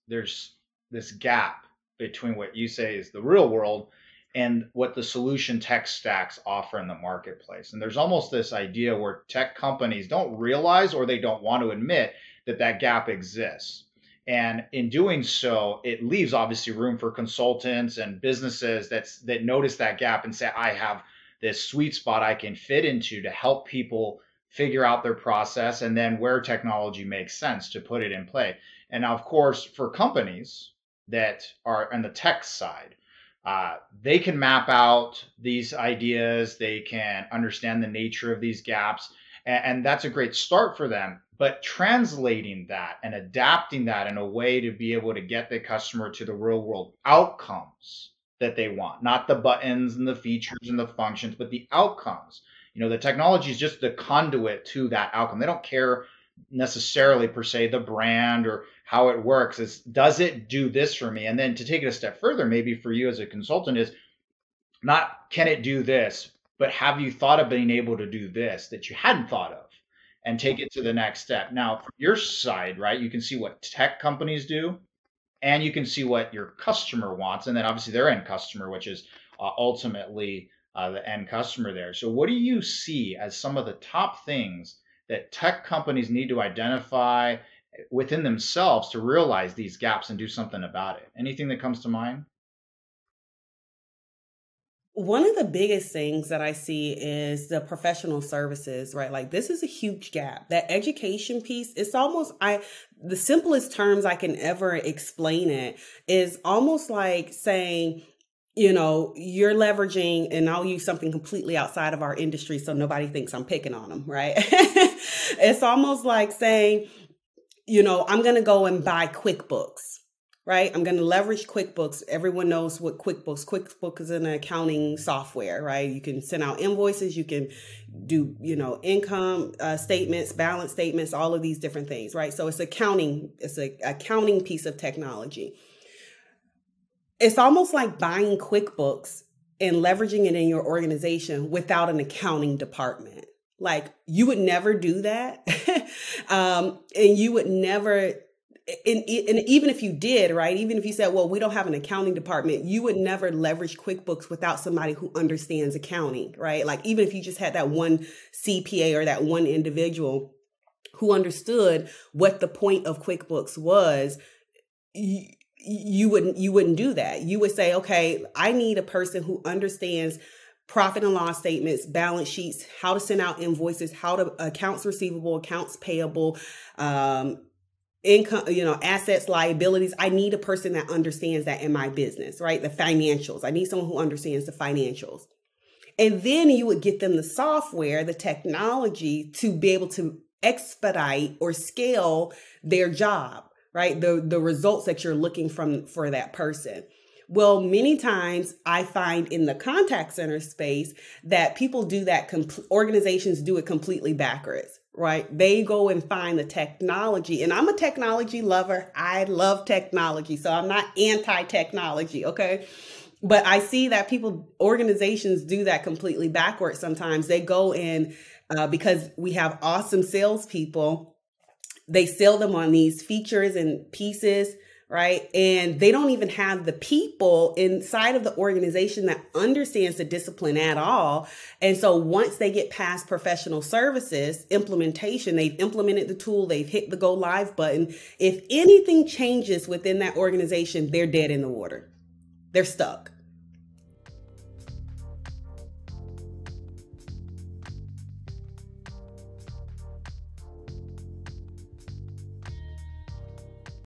there's this gap between what you say is the real world and what the solution tech stacks offer in the marketplace. And there's almost this idea where tech companies don't realize or they don't want to admit that that gap exists. And in doing so, it leaves obviously room for consultants and businesses that notice that gap and say, I have this sweet spot I can fit into to help people figure out their process and then where technology makes sense to put it in play. And now, of course, for companies that are on the tech side, they can map out these ideas, they can understand the nature of these gaps, and that's a great start for them. But translating that and adapting that in a way to be able to get the customer to the real world outcomes that they want, not the buttons and the features and the functions, but the outcomes. The technology is just the conduit to that outcome. They don't care necessarily per se the brand or how it works. It's, does it do this for me? And then to take it a step further, maybe for you as a consultant, is not can it do this, but have you thought of being able to do this that you hadn't thought of and take it to the next step? Now, from your side, right, you can see what tech companies do and you can see what your customer wants. And then obviously their end customer, which is ultimately the end customer there. So what do you see as some of the top things that tech companies need to identify within themselves to realize these gaps and do something about it? Anything that comes to mind? One of the biggest things that I see is the professional services, right? Like this is a huge gap. That education piece, it's almost, the simplest terms I can ever explain it is almost like saying, you're leveraging, and I'll use something completely outside of our industry so nobody thinks I'm picking on them, right? It's almost like saying, I'm going to go and buy QuickBooks, right? I'm going to leverage QuickBooks. Everyone knows what QuickBooks is an accounting software, right? You can send out invoices, you can do, income statements, balance statements, all of these different things, right? So it's accounting piece of technology. It's almost like buying QuickBooks and leveraging it in your organization without an accounting department. Like you would never do that. And you would never, and even if you did, right? Even if you said, well, we don't have an accounting department, you would never leverage QuickBooks without somebody who understands accounting, right? Like even if you just had that one CPA or that one individual who understood what the point of QuickBooks was, you wouldn't do that. You would say, okay, I need a person who understands profit and loss statements, balance sheets, how to send out invoices, how to accounts receivable, accounts payable, income, assets, liabilities. I need a person that understands that in my business, right? The financials. I need someone who understands the financials. And then you would get them the software, the technology to be able to expedite or scale their job, right? The results that you're looking for that person. Well, many times I find in the contact center space that people do that, organizations do it completely backwards, right? They go and find the technology, and I'm a technology lover. I love technology, so I'm not anti-technology, okay? But I see that organizations do that completely backwards sometimes. They go in, because we have awesome salespeople, they sell them on these features and pieces, right? And they don't even have the people inside of the organization that understands the discipline at all. And so once they get past professional services implementation, they've implemented the tool, they've hit the go live button. If anything changes within that organization, they're dead in the water. They're stuck.